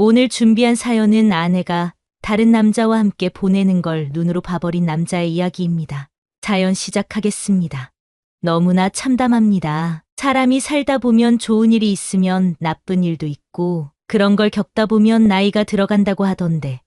오늘 준비한 사연은 아내가 다른 남자와 함께 보내는 걸 눈으로 봐버린 남자의 이야기입니다. 사연 시작하겠습니다. 너무나 참담합니다. 사람이 살다 보면 좋은 일이 있으면 나쁜 일도 있고 그런 걸 겪다 보면 나이가 들어간다고 하던데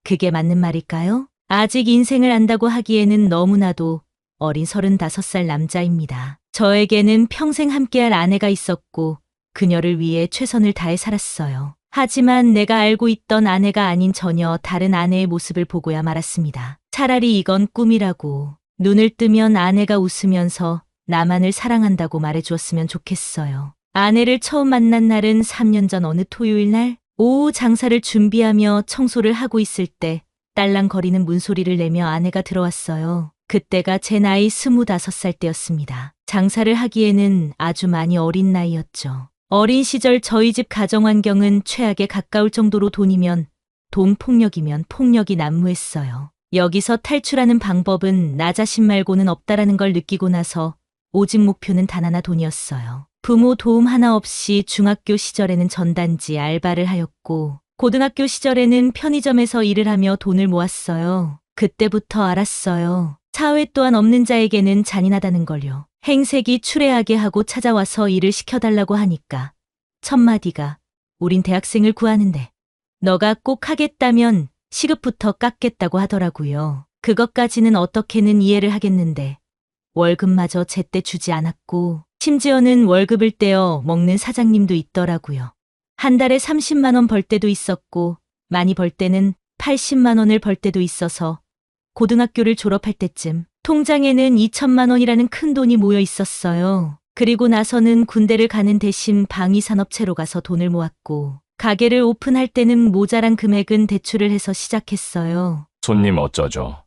그게 맞는 말일까요? 아직 인생을 안다고 하기에는 너무나도 어린 35살 남자입니다. 저에게는 평생 함께할 아내가 있었고 그녀를 위해 최선을 다해 살았어요. 하지만 내가 알고 있던 아내가 아닌 전혀 다른 아내의 모습을 보고야 말았습니다. 차라리 이건 꿈이라고 눈을 뜨면 아내가 웃으면서 나만을 사랑한다고 말해주었으면 좋겠어요. 아내를 처음 만난 날은 3년 전 어느 토요일 날 오후 장사를 준비하며 청소를 하고 있을 때 딸랑거리는 문소리를 내며 아내가 들어왔어요. 그때가 제 나이 25살 때였습니다. 장사를 하기에는 아주 많이 어린 나이였죠. 어린 시절 저희 집 가정환경은 최악에 가까울 정도로 돈이면 돈, 폭력이면 폭력이 난무했어요. 여기서 탈출하는 방법은 나 자신 말고는 없다라는 걸 느끼고 나서 오직 목표는 단 하나 돈이었어요. 부모 도움 하나 없이 중학교 시절에는 전단지 알바를 하였고 고등학교 시절에는 편의점에서 일을 하며 돈을 모았어요. 그때부터 알았어요. 사회 또한 없는 자에게는 잔인하다는 걸요. 행색이 추레하게 하고 찾아와서 일을 시켜달라고 하니까 첫마디가 우린 대학생을 구하는데 너가 꼭 하겠다면 시급부터 깎겠다고 하더라고요. 그것까지는 어떻게는 이해를 하겠는데 월급마저 제때 주지 않았고 심지어는 월급을 떼어 먹는 사장님도 있더라고요. 한 달에 30만 원 벌 때도 있었고 많이 벌 때는 80만 원을 벌 때도 있어서 고등학교를 졸업할 때쯤 통장에는 2천만 원이라는 큰 돈이 모여 있었어요. 그리고 나서는 군대를 가는 대신 방위산업체로 가서 돈을 모았고 가게를 오픈할 때는 모자란 금액은 대출을 해서 시작했어요. 손님 어쩌죠?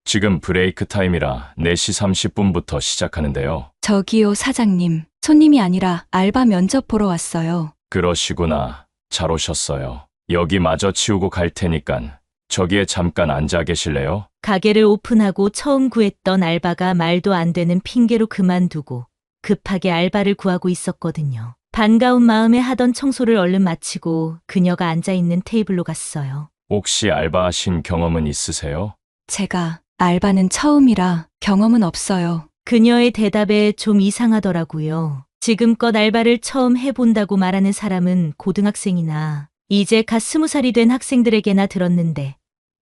지금 브레이크 타임이라 4시 30분부터 시작하는데요. 저기요, 사장님. 손님이 아니라 알바 면접 보러 왔어요. 그러시구나. 잘 오셨어요. 여기 마저 치우고 갈 테니깐 저기에 잠깐 앉아 계실래요? 가게를 오픈하고 처음 구했던 알바가 말도 안 되는 핑계로 그만두고 급하게 알바를 구하고 있었거든요. 반가운 마음에 하던 청소를 얼른 마치고 그녀가 앉아있는 테이블로 갔어요. 혹시 알바하신 경험은 있으세요? 제가 알바는 처음이라 경험은 없어요. 그녀의 대답에 좀 이상하더라고요. 지금껏 알바를 처음 해본다고 말하는 사람은 고등학생이나 이제 갓 20살이 된 학생들에게나 들었는데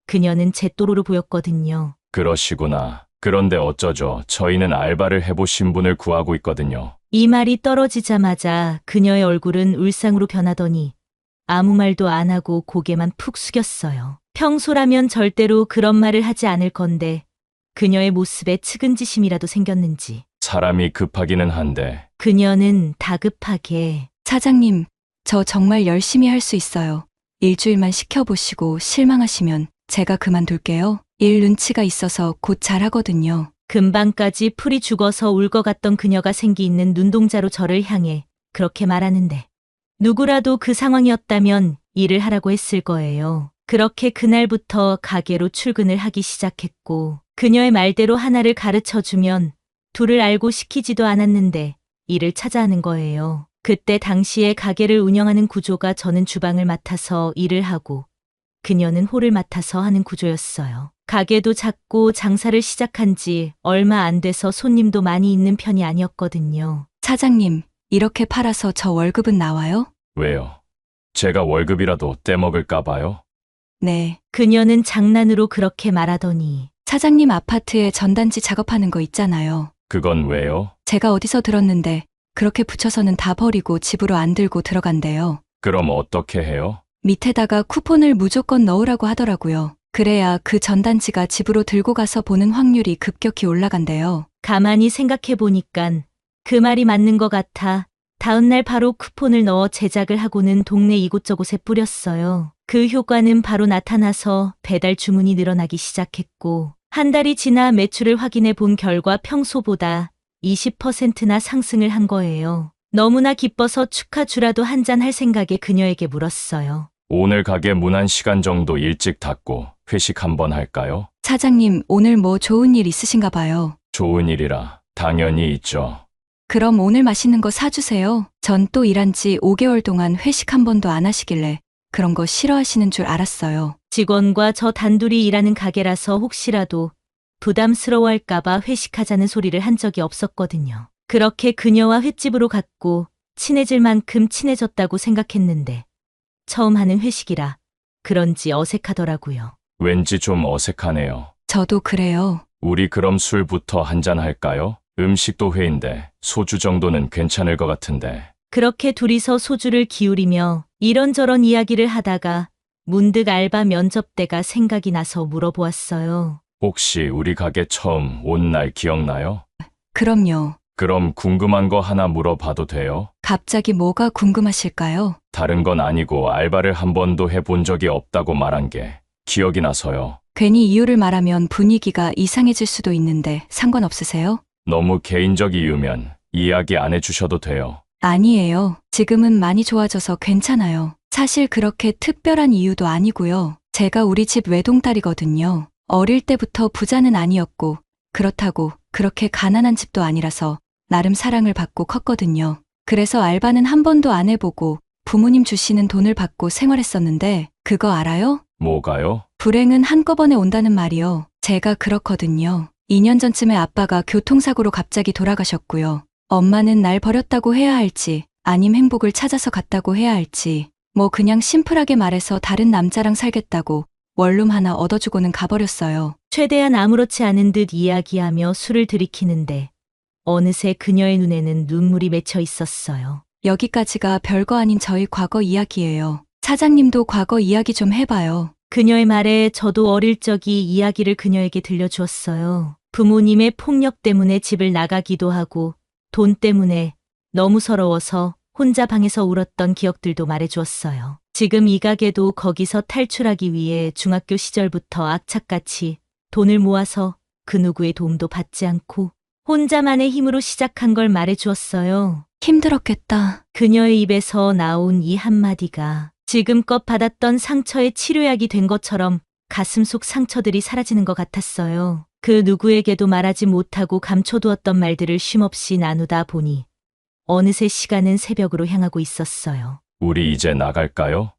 그녀는 제 또래로 보였거든요. 그러시구나. 그런데 어쩌죠? 저희는 알바를 해보신 분을 구하고 있거든요. 이 말이 떨어지자마자 그녀의 얼굴은 울상으로 변하더니 아무 말도 안 하고 고개만 푹 숙였어요. 평소라면 절대로 그런 말을 하지 않을 건데 그녀의 모습에 측은지심이라도 생겼는지 사람이 급하기는 한데 그녀는 다급하게 사장님, 저 정말 열심히 할 수 있어요. 일주일만 시켜보시고 실망하시면 제가 그만둘게요. 일 눈치가 있어서 곧 잘하거든요. 금방까지 풀이 죽어서 울 것 같던 그녀가 생기 있는 눈동자로 저를 향해 그렇게 말하는데 누구라도 그 상황이었다면 일을 하라고 했을 거예요. 그렇게 그날부터 가게로 출근을 하기 시작했고 그녀의 말대로 하나를 가르쳐주면 둘을 알고 시키지도 않았는데 일을 찾아 하는 거예요. 그때 당시에 가게를 운영하는 구조가 저는 주방을 맡아서 일을 하고 그녀는 홀을 맡아서 하는 구조였어요. 가게도 작고 장사를 시작한 지 얼마 안 돼서 손님도 많이 있는 편이 아니었거든요. 사장님, 이렇게 팔아서 저 월급은 나와요? 왜요? 제가 월급이라도 떼먹을까 봐요? 네. 그녀는 장난으로 그렇게 말하더니 사장님 아파트에 전단지 작업하는 거 있잖아요. 그건 왜요? 제가 어디서 들었는데 그렇게 붙여서는 다 버리고 집으로 안 들고 들어간대요. 그럼 어떻게 해요? 밑에다가 쿠폰을 무조건 넣으라고 하더라고요. 그래야 그 전단지가 집으로 들고 가서 보는 확률이 급격히 올라간대요. 가만히 생각해 보니깐 그 말이 맞는 것 같아 다음날 바로 쿠폰을 넣어 제작을 하고는 동네 이곳저곳에 뿌렸어요. 그 효과는 바로 나타나서 배달 주문이 늘어나기 시작했고 한 달이 지나 매출을 확인해 본 결과 평소보다 20%나 상승을 한 거예요. 너무나 기뻐서 축하주라도 한잔 할 생각에 그녀에게 물었어요. 오늘 가게 문 1시간 정도 일찍 닫고 회식 한번 할까요? 사장님, 오늘 뭐 좋은 일 있으신가 봐요. 좋은 일이라 당연히 있죠. 그럼 오늘 맛있는 거 사주세요. 전 또 일한 지 5개월 동안 회식 한 번도 안 하시길래 그런 거 싫어하시는 줄 알았어요. 직원과 저 단둘이 일하는 가게라서 혹시라도 부담스러워할까봐 회식하자는 소리를 한 적이 없었거든요. 그렇게 그녀와 횟집으로 갔고 친해질 만큼 친해졌다고 생각했는데 처음 하는 회식이라 그런지 어색하더라고요. 왠지 좀 어색하네요. 저도 그래요. 우리 그럼 술부터 한잔 할까요? 음식도 회인데 소주 정도는 괜찮을 것 같은데. 그렇게 둘이서 소주를 기울이며 이런저런 이야기를 하다가 문득 알바 면접 때가 생각이 나서 물어보았어요. 혹시 우리 가게 처음 온 날 기억나요? 그럼요. 그럼 궁금한 거 하나 물어봐도 돼요? 갑자기 뭐가 궁금하실까요? 다른 건 아니고 알바를 한 번도 해본 적이 없다고 말한 게 기억이 나서요. 괜히 이유를 말하면 분위기가 이상해질 수도 있는데 상관없으세요? 너무 개인적 이유면 이야기 안 해주셔도 돼요. 아니에요. 지금은 많이 좋아져서 괜찮아요. 사실 그렇게 특별한 이유도 아니고요. 제가 우리 집 외동딸이거든요. 어릴 때부터 부자는 아니었고 그렇다고 그렇게 가난한 집도 아니라서 나름 사랑을 받고 컸거든요. 그래서 알바는 한 번도 안 해보고 부모님 주시는 돈을 받고 생활했었는데 그거 알아요? 뭐가요? 불행은 한꺼번에 온다는 말이요. 제가 그렇거든요. 2년 전쯤에 아빠가 교통사고로 갑자기 돌아가셨고요. 엄마는 날 버렸다고 해야 할지 아님 행복을 찾아서 갔다고 해야 할지 뭐 그냥 심플하게 말해서 다른 남자랑 살겠다고 원룸 하나 얻어주고는 가버렸어요. 최대한 아무렇지 않은 듯 이야기하며 술을 들이키는데 어느새 그녀의 눈에는 눈물이 맺혀 있었어요. 여기까지가 별거 아닌 저희 과거 이야기예요. 사장님도 과거 이야기 좀 해봐요. 그녀의 말에 저도 어릴 적이 이야기를 그녀에게 들려주었어요. 부모님의 폭력 때문에 집을 나가기도 하고 돈 때문에 너무 서러워서 혼자 방에서 울었던 기억들도 말해주었어요. 지금 이 가게도 거기서 탈출하기 위해 중학교 시절부터 악착같이 돈을 모아서 그 누구의 도움도 받지 않고 혼자만의 힘으로 시작한 걸 말해주었어요. 힘들었겠다. 그녀의 입에서 나온 이 한마디가 지금껏 받았던 상처의 치료약이 된 것처럼 가슴 속 상처들이 사라지는 것 같았어요. 그 누구에게도 말하지 못하고 감춰두었던 말들을 쉼없이 나누다 보니 어느새 시간은 새벽으로 향하고 있었어요. 우리 이제 나갈까요?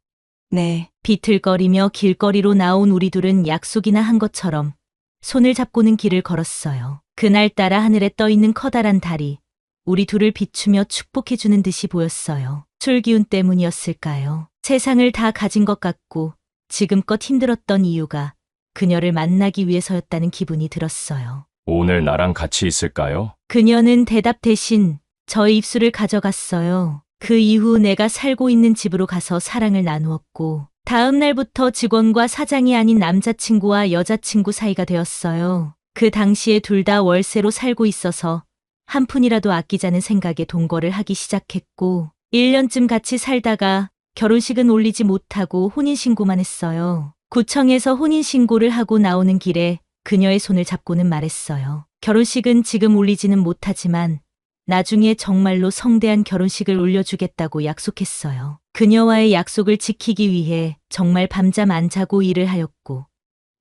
네. 비틀거리며 길거리로 나온 우리 둘은 약속이나 한 것처럼 손을 잡고는 길을 걸었어요. 그날따라 하늘에 떠있는 커다란 달이 우리 둘을 비추며 축복해주는 듯이 보였어요. 술 기운 때문이었을까요? 세상을 다 가진 것 같고 지금껏 힘들었던 이유가 그녀를 만나기 위해서였다는 기분이 들었어요. 오늘 나랑 같이 있을까요? 그녀는 대답 대신 저의 입술을 가져갔어요. 그 이후 내가 살고 있는 집으로 가서 사랑을 나누었고 다음 날부터 직원과 사장이 아닌 남자친구와 여자친구 사이가 되었어요. 그 당시에 둘 다 월세로 살고 있어서 한 푼이라도 아끼자는 생각에 동거를 하기 시작했고 1년쯤 같이 살다가 결혼식은 올리지 못하고 혼인신고만 했어요. 구청에서 혼인신고를 하고 나오는 길에 그녀의 손을 잡고는 말했어요. 결혼식은 지금 올리지는 못하지만 나중에 정말로 성대한 결혼식을 올려주겠다고 약속했어요. 그녀와의 약속을 지키기 위해 정말 밤잠 안 자고 일을 하였고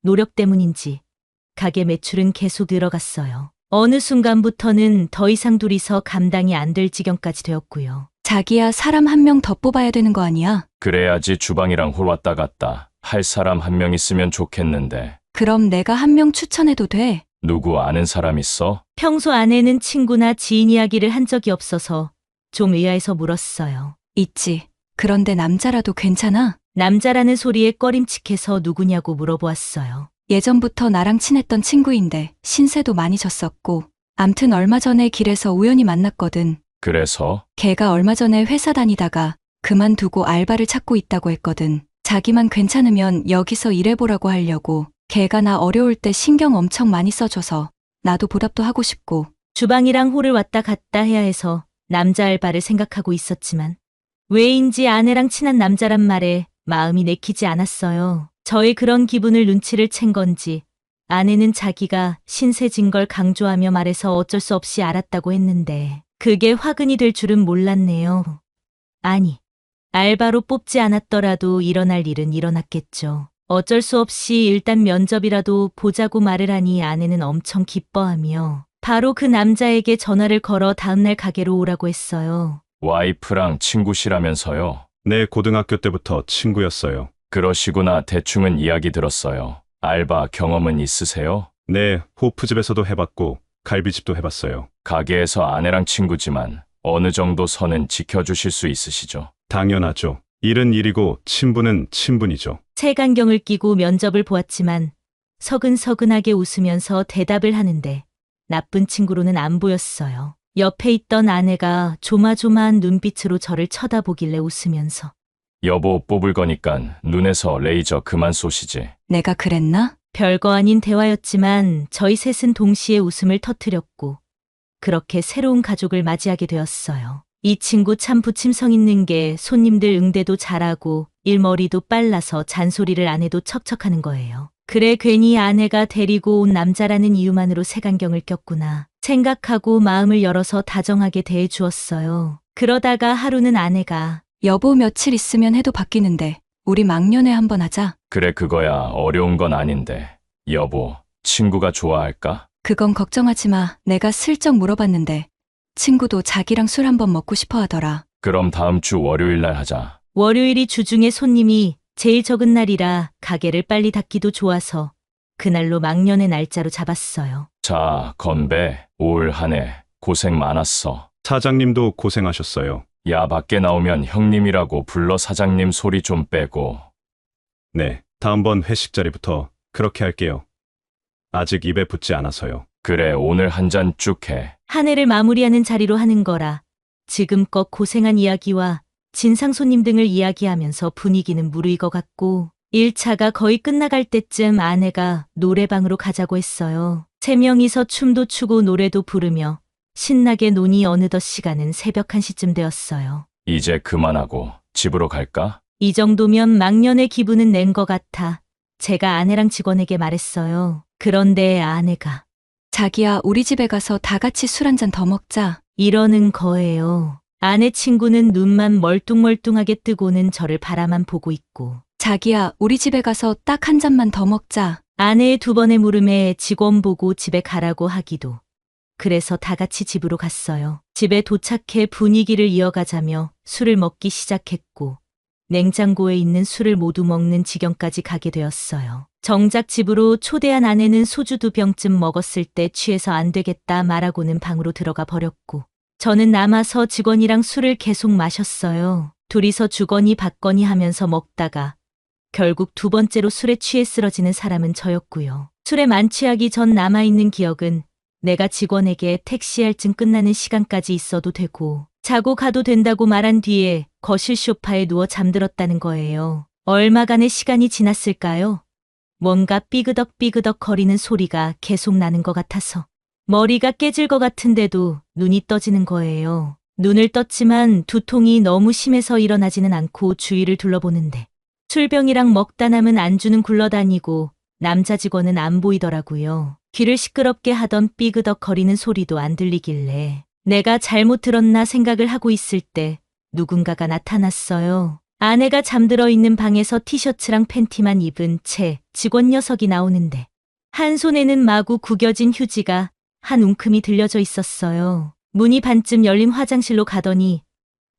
노력 때문인지 가게 매출은 계속 늘어갔어요. 어느 순간부터는 더 이상 둘이서 감당이 안 될 지경까지 되었고요. 자기야, 사람 한 명 더 뽑아야 되는 거 아니야? 그래야지 주방이랑 홀 왔다 갔다 할 사람 한 명 있으면 좋겠는데. 그럼 내가 한 명 추천해도 돼? 누구 아는 사람 있어? 평소 아내는 친구나 지인 이야기를 한 적이 없어서 좀 의아해서 물었어요. 있지. 그런데 남자라도 괜찮아? 남자라는 소리에 꺼림칙해서 누구냐고 물어보았어요. 예전부터 나랑 친했던 친구인데 신세도 많이 졌었고 암튼 얼마 전에 길에서 우연히 만났거든. 그래서? 걔가 얼마 전에 회사 다니다가 그만두고 알바를 찾고 있다고 했거든. 자기만 괜찮으면 여기서 일해보라고 하려고. 걔가 나 어려울 때 신경 엄청 많이 써줘서 나도 보답도 하고 싶고. 주방이랑 홀을 왔다 갔다 해야 해서 남자 알바를 생각하고 있었지만 왜인지 아내랑 친한 남자란 말에 마음이 내키지 않았어요. 저의 그런 기분을 눈치를 챈 건지 아내는 자기가 신세진 걸 강조하며 말해서 어쩔 수 없이 알았다고 했는데 그게 화근이 될 줄은 몰랐네요. 아니, 알바로 뽑지 않았더라도 일어날 일은 일어났겠죠. 어쩔 수 없이 일단 면접이라도 보자고 말을 하니 아내는 엄청 기뻐하며 바로 그 남자에게 전화를 걸어 다음날 가게로 오라고 했어요. 와이프랑 친구시라면서요? 네, 고등학교 때부터 친구였어요. 그러시구나. 대충은 이야기 들었어요. 알바 경험은 있으세요? 네, 호프집에서도 해봤고 갈비집도 해봤어요. 가게에서 아내랑 친구지만 어느 정도 선은 지켜주실 수 있으시죠? 당연하죠. 일은 일이고 친분은 친분이죠. 색안경을 끼고 면접을 보았지만 서근서근하게 웃으면서 대답을 하는데 나쁜 친구로는 안 보였어요. 옆에 있던 아내가 조마조마한 눈빛으로 저를 쳐다보길래 웃으면서 여보, 뽑을 거니깐 눈에서 레이저 그만 쏘시지. 내가 그랬나? 별거 아닌 대화였지만 저희 셋은 동시에 웃음을 터뜨렸고 그렇게 새로운 가족을 맞이하게 되었어요. 이 친구 참 부침성 있는 게 손님들 응대도 잘하고 일머리도 빨라서 잔소리를 안 해도 척척하는 거예요. 그래 괜히 아내가 데리고 온 남자라는 이유만으로 색안경을 꼈구나 생각하고 마음을 열어서 다정하게 대해 주었어요. 그러다가 하루는 아내가 여보 며칠 있으면 해도 바뀌는데 우리 막년회 한번 하자. 그래, 그거야 어려운 건 아닌데. 여보, 친구가 좋아할까? 그건 걱정하지 마. 내가 슬쩍 물어봤는데 친구도 자기랑 술 한번 먹고 싶어 하더라. 그럼 다음 주 월요일 날 하자. 월요일이 주중에 손님이 제일 적은 날이라 가게를 빨리 닫기도 좋아서 그날로 막년의 날짜로 잡았어요. 자, 건배. 올 한 해 고생 많았어. 사장님도 고생하셨어요. 야, 밖에 나오면 형님이라고 불러. 사장님 소리 좀 빼고. 네, 다음번 회식 자리부터 그렇게 할게요. 아직 입에 붙지 않아서요. 그래, 오늘 한 잔 쭉 해. 한 해를 마무리하는 자리로 하는 거라 지금껏 고생한 이야기와 진상 손님 등을 이야기하면서 분위기는 무르익어 갔고 1차가 거의 끝나갈 때쯤 아내가 노래방으로 가자고 했어요. 3명이서 춤도 추고 노래도 부르며 신나게 노니 어느덧 시간은 새벽 1시쯤 되었어요. 이제 그만하고 집으로 갈까? 이 정도면 막년의 기분은 낸 것 같아 제가 아내랑 직원에게 말했어요. 그런데 아내가 자기야, 우리 집에 가서 다 같이 술 한 잔 더 먹자. 이러는 거예요. 아내 친구는 눈만 멀뚱멀뚱하게 뜨고는 저를 바라만 보고 있고 자기야, 우리 집에 가서 딱 한 잔만 더 먹자. 아내의 2번의 물음에 직원 보고 집에 가라고 하기도. 그래서 다 같이 집으로 갔어요. 집에 도착해 분위기를 이어가자며 술을 먹기 시작했고 냉장고에 있는 술을 모두 먹는 지경까지 가게 되었어요. 정작 집으로 초대한 아내는 소주 2병쯤 먹었을 때 취해서 안 되겠다 말하고는 방으로 들어가 버렸고 저는 남아서 직원이랑 술을 계속 마셨어요. 둘이서 주거니 받거니 하면서 먹다가 결국 2번째로 술에 취해 쓰러지는 사람은 저였고요. 술에 만취하기 전 남아있는 기억은 내가 직원에게 택시 할증 끝나는 시간까지 있어도 되고 자고 가도 된다고 말한 뒤에 거실 소파에 누워 잠들었다는 거예요. 얼마간의 시간이 지났을까요? 뭔가 삐그덕삐그덕 거리는 소리가 계속 나는 것 같아서 머리가 깨질 것 같은데도 눈이 떠지는 거예요. 눈을 떴지만 두통이 너무 심해서 일어나지는 않고 주위를 둘러보는데 술병이랑 먹다 남은 안주는 굴러다니고 남자 직원은 안 보이더라고요. 귀를 시끄럽게 하던 삐그덕 거리는 소리도 안 들리길래 내가 잘못 들었나 생각을 하고 있을 때 누군가가 나타났어요. 아내가 잠들어 있는 방에서 티셔츠랑 팬티만 입은 채 직원 녀석이 나오는데 한 손에는 마구 구겨진 휴지가 한 웅큼이 들려져 있었어요. 문이 반쯤 열린 화장실로 가더니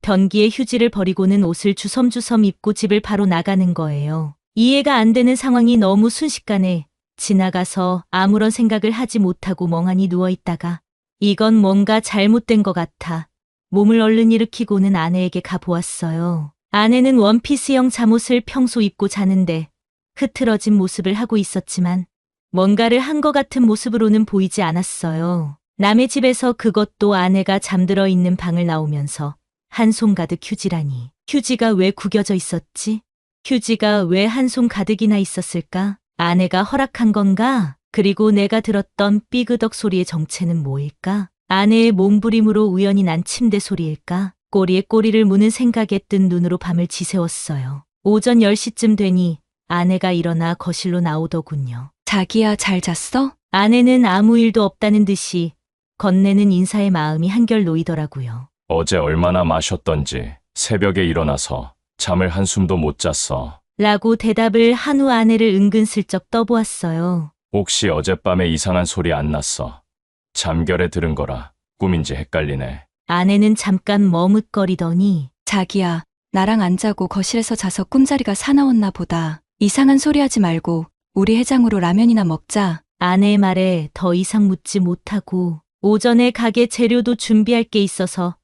변기에 휴지를 버리고는 옷을 주섬주섬 입고 집을 바로 나가는 거예요. 이해가 안 되는 상황이 너무 순식간에 지나가서 아무런 생각을 하지 못하고 멍하니 누워있다가 이건 뭔가 잘못된 것 같아 몸을 얼른 일으키고는 아내에게 가보았어요. 아내는 원피스형 잠옷을 평소 입고 자는데 흐트러진 모습을 하고 있었지만 뭔가를 한 것 같은 모습으로는 보이지 않았어요. 남의 집에서 그것도 아내가 잠들어 있는 방을 나오면서 한 손 가득 휴지라니. 휴지가 왜 구겨져 있었지? 휴지가 왜 한 손 가득이나 있었을까? 아내가 허락한 건가? 그리고 내가 들었던 삐그덕 소리의 정체는 뭐일까? 아내의 몸부림으로 우연히 난 침대 소리일까? 꼬리에 꼬리를 무는 생각에 뜬 눈으로 밤을 지새웠어요. 오전 10시쯤 되니 아내가 일어나 거실로 나오더군요. 자기야, 잘 잤어? 아내는 아무 일도 없다는 듯이 건네는 인사의 마음이 한결 놓이더라고요. 어제 얼마나 마셨던지 새벽에 일어나서 잠을 한숨도 못 잤어. 라고 대답을 한 후 아내를 은근슬쩍 떠보았어요. 혹시 어젯밤에 이상한 소리 안 났어? 잠결에 들은 거라 꿈인지 헷갈리네. 아내는 잠깐 머뭇거리더니 자기야, 나랑 안 자고 거실에서 자서 꿈자리가 사나웠나 보다. 이상한 소리 하지 말고 우리 해장으로 라면이나 먹자. 아내의 말에 더 이상 묻지 못하고 오전에 가게 재료도 준비할 게 있어서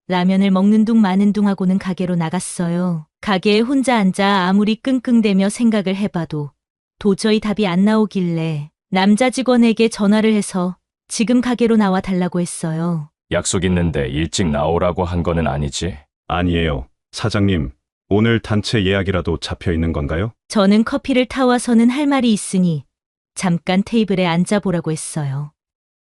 라면을 먹는 둥 마는 둥 하고는 가게로 나갔어요. 가게에 혼자 앉아 아무리 끙끙대며 생각을 해봐도 도저히 답이 안 나오길래 남자 직원에게 전화를 해서 지금 가게로 나와 달라고 했어요. 약속 있는데 일찍 나오라고 한 거는 아니지? 아니에요. 사장님, 오늘 단체 예약이라도 잡혀 있는 건가요? 저는 커피를 타와서는 할 말이 있으니 잠깐 테이블에 앉아보라고 했어요.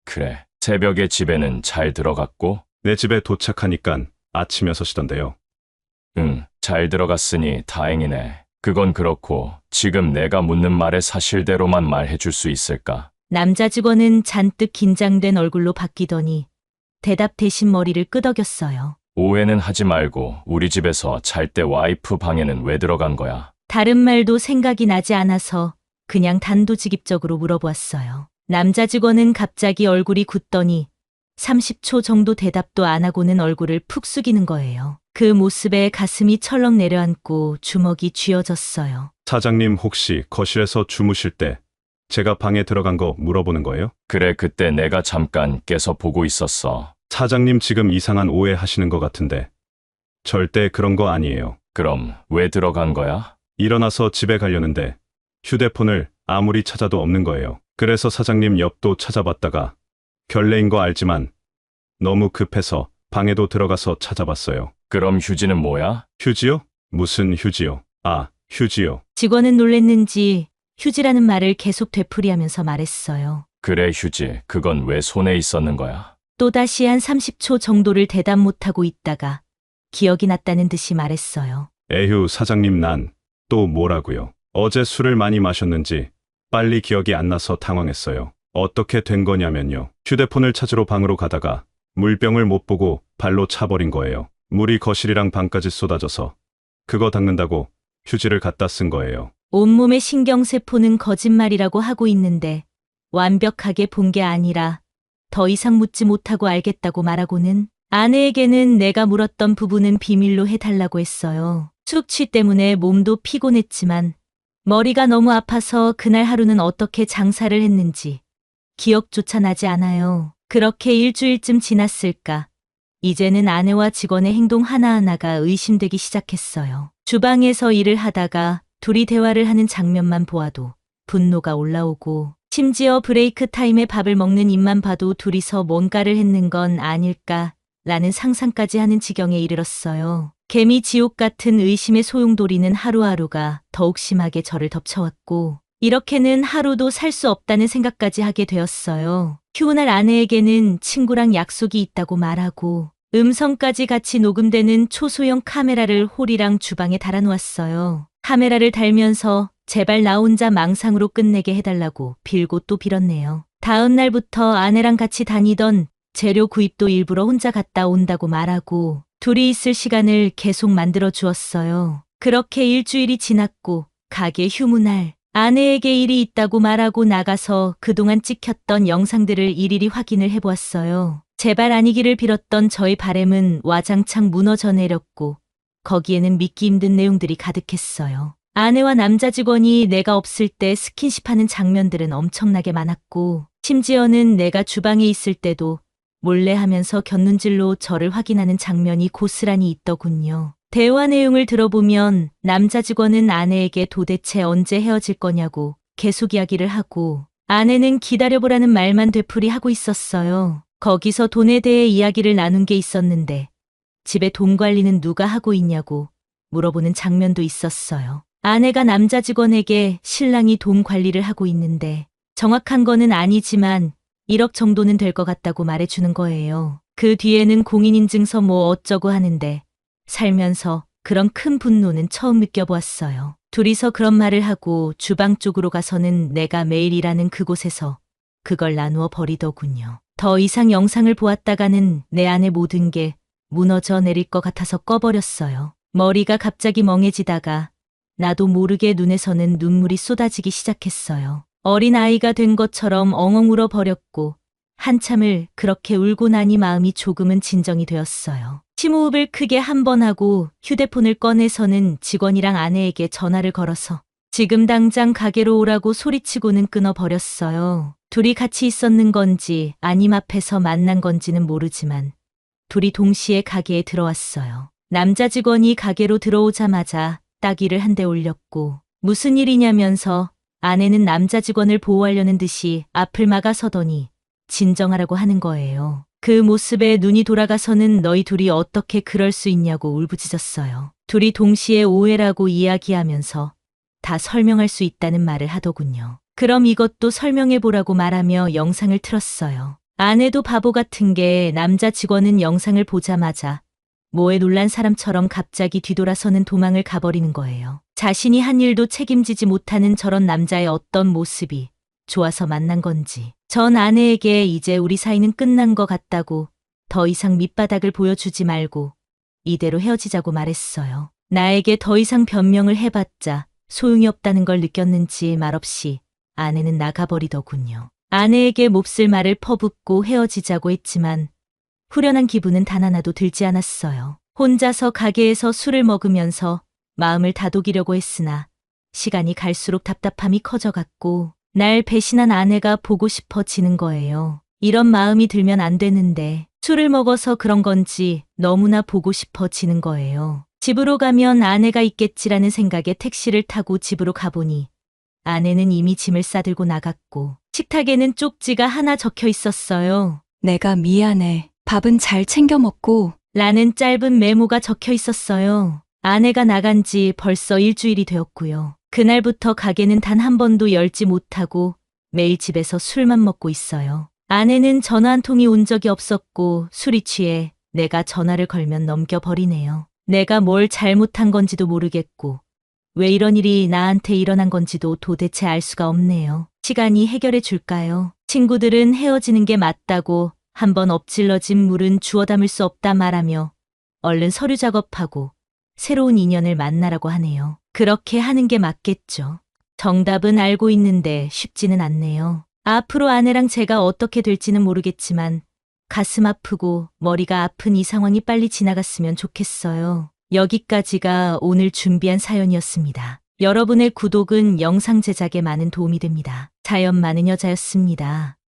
그래. 새벽에 집에는 잘 들어갔고? 내 집에 도착하니깐 아침 6시던데요. 응, 잘 들어갔으니 다행이네. 그건 그렇고 지금 내가 묻는 말의 사실대로만 말해줄 수 있을까? 남자 직원은 잔뜩 긴장된 얼굴로 바뀌더니 대답 대신 머리를 끄덕였어요. 오해는 하지 말고 우리 집에서 잘 때 와이프 방에는 왜 들어간 거야? 다른 말도 생각이 나지 않아서 그냥 단도직입적으로 물어보았어요. 남자 직원은 갑자기 얼굴이 굳더니 30초 정도 대답도 안 하고는 얼굴을 푹 숙이는 거예요. 그 모습에 가슴이 철렁 내려앉고 주먹이 쥐어졌어요. 사장님 혹시 거실에서 주무실 때 제가 방에 들어간 거 물어보는 거예요? 그래, 그때 내가 잠깐 깨서 보고 있었어. 사장님 지금 이상한 오해 하시는 것 같은데 절대 그런 거 아니에요. 그럼 왜 들어간 거야? 일어나서 집에 가려는데 휴대폰을 아무리 찾아도 없는 거예요. 그래서 사장님 옆도 찾아봤다가 결례인 거 알지만 너무 급해서 방에도 들어가서 찾아봤어요. 그럼 휴지는 뭐야? 휴지요? 무슨 휴지요? 아, 휴지요. 직원은 놀랬는지 휴지라는 말을 계속 되풀이하면서 말했어요. 그래, 휴지. 그건 왜 손에 있었는 거야? 또다시 한 30초 정도를 대답 못하고 있다가 기억이 났다는 듯이 말했어요. 에휴, 사장님 난 또 뭐라고요? 어제 술을 많이 마셨는지 빨리 기억이 안 나서 당황했어요. 어떻게 된 거냐면요. 휴대폰을 찾으러 방으로 가다가 물병을 못 보고 발로 차버린 거예요. 물이 거실이랑 방까지 쏟아져서 그거 닦는다고 휴지를 갖다 쓴 거예요. 온몸의 신경세포는 거짓말이라고 하고 있는데 완벽하게 본 게 아니라 더 이상 묻지 못하고 알겠다고 말하고는 아내에게는 내가 물었던 부분은 비밀로 해달라고 했어요. 숙취 때문에 몸도 피곤했지만 머리가 너무 아파서 그날 하루는 어떻게 장사를 했는지 기억조차 나지 않아요. 그렇게 일주일쯤 지났을까. 이제는 아내와 직원의 행동 하나하나가 의심되기 시작했어요. 주방에서 일을 하다가 둘이 대화를 하는 장면만 보아도 분노가 올라오고 심지어 브레이크 타임에 밥을 먹는 입만 봐도 둘이서 뭔가를 했는 건 아닐까라는 상상까지 하는 지경에 이르렀어요. 개미 지옥 같은 의심의 소용돌이는 하루하루가 더욱 심하게 저를 덮쳐왔고 이렇게는 하루도 살 수 없다는 생각까지 하게 되었어요. 휴날 아내에게는 친구랑 약속이 있다고 말하고 음성까지 같이 녹음되는 초소형 카메라를 홀이랑 주방에 달아놓았어요. 카메라를 달면서 제발 나 혼자 망상으로 끝내게 해달라고 빌고 또 빌었네요. 다음 날부터 아내랑 같이 다니던 재료 구입도 일부러 혼자 갔다 온다고 말하고 둘이 있을 시간을 계속 만들어 주었어요. 그렇게 일주일이 지났고 가게 휴무날 아내에게 일이 있다고 말하고 나가서 그동안 찍혔던 영상들을 일일이 확인을 해보았어요. 제발 아니기를 빌었던 저의 바램은 와장창 무너져 내렸고 거기에는 믿기 힘든 내용들이 가득했어요. 아내와 남자 직원이 내가 없을 때 스킨십하는 장면들은 엄청나게 많았고 심지어는 내가 주방에 있을 때도 몰래 하면서 곁눈질로 저를 확인하는 장면이 고스란히 있더군요. 대화 내용을 들어보면 남자 직원은 아내에게 도대체 언제 헤어질 거냐고 계속 이야기를 하고 아내는 기다려보라는 말만 되풀이하고 있었어요. 거기서 돈에 대해 이야기를 나눈 게 있었는데 집에 돈 관리는 누가 하고 있냐고 물어보는 장면도 있었어요. 아내가 남자 직원에게 신랑이 돈 관리를 하고 있는데 정확한 거는 아니지만 1억 정도는 될 것 같다고 말해주는 거예요. 그 뒤에는 공인인증서 뭐 어쩌고 하는데 살면서 그런 큰 분노는 처음 느껴보았어요. 둘이서 그런 말을 하고 주방 쪽으로 가서는 내가 매일 일하는 그곳에서 그걸 나누어 버리더군요. 더 이상 영상을 보았다가는 내 안에 모든 게 무너져 내릴 것 같아서 꺼버렸어요. 머리가 갑자기 멍해지다가 나도 모르게 눈에서는 눈물이 쏟아지기 시작했어요. 어린 아이가 된 것처럼 엉엉 울어버렸고 한참을 그렇게 울고 나니 마음이 조금은 진정이 되었어요. 심호흡을 크게 한 번 하고 휴대폰을 꺼내서는 직원이랑 아내에게 전화를 걸어서 지금 당장 가게로 오라고 소리치고는 끊어버렸어요. 둘이 같이 있었는 건지 아님 앞에서 만난 건지는 모르지만 둘이 동시에 가게에 들어왔어요. 남자 직원이 가게로 들어오자마자 따귀를 한 대 올렸고 무슨 일이냐면서 아내는 남자 직원을 보호하려는 듯이 앞을 막아서더니 진정하라고 하는 거예요. 그 모습에 눈이 돌아가서는 너희 둘이 어떻게 그럴 수 있냐고 울부짖었어요. 둘이 동시에 오해라고 이야기하면서 다 설명할 수 있다는 말을 하더군요. 그럼 이것도 설명해보라고 말하며 영상을 틀었어요. 아내도 바보 같은 게 남자 직원은 영상을 보자마자 뭐에 놀란 사람처럼 갑자기 뒤돌아서는 도망을 가버리는 거예요. 자신이 한 일도 책임지지 못하는 저런 남자의 어떤 모습이 좋아서 만난 건지. 전 아내에게 이제 우리 사이는 끝난 것 같다고 더 이상 밑바닥을 보여주지 말고 이대로 헤어지자고 말했어요. 나에게 더 이상 변명을 해봤자 소용이 없다는 걸 느꼈는지 말없이 아내는 나가버리더군요. 아내에게 몹쓸 말을 퍼붓고 헤어지자고 했지만 후련한 기분은 단 하나도 들지 않았어요. 혼자서 가게에서 술을 먹으면서 마음을 다독이려고 했으나 시간이 갈수록 답답함이 커져갔고 날 배신한 아내가 보고 싶어지는 거예요. 이런 마음이 들면 안 되는데 술을 먹어서 그런 건지 너무나 보고 싶어지는 거예요. 집으로 가면 아내가 있겠지라는 생각에 택시를 타고 집으로 가보니 아내는 이미 짐을 싸들고 나갔고 식탁에는 쪽지가 하나 적혀 있었어요. 내가 미안해. 밥은 잘 챙겨 먹고. 라는 짧은 메모가 적혀 있었어요. 아내가 나간 지 벌써 일주일이 되었고요. 그날부터 가게는 단 한 번도 열지 못하고 매일 집에서 술만 먹고 있어요. 아내는 전화 한 통이 온 적이 없었고 술이 취해 내가 전화를 걸면 넘겨버리네요. 내가 뭘 잘못한 건지도 모르겠고 왜 이런 일이 나한테 일어난 건지도 도대체 알 수가 없네요. 시간이 해결해 줄까요? 친구들은 헤어지는 게 맞다고 한번 엎질러진 물은 주워 담을 수 없다 말하며 얼른 서류 작업하고 새로운 인연을 만나라고 하네요. 그렇게 하는 게 맞겠죠. 정답은 알고 있는데 쉽지는 않네요. 앞으로 아내랑 제가 어떻게 될지는 모르겠지만 가슴 아프고 머리가 아픈 이 상황이 빨리 지나갔으면 좋겠어요. 여기까지가 오늘 준비한 사연이었습니다. 여러분의 구독은 영상 제작에 많은 도움이 됩니다. 자연 많은 여자였습니다.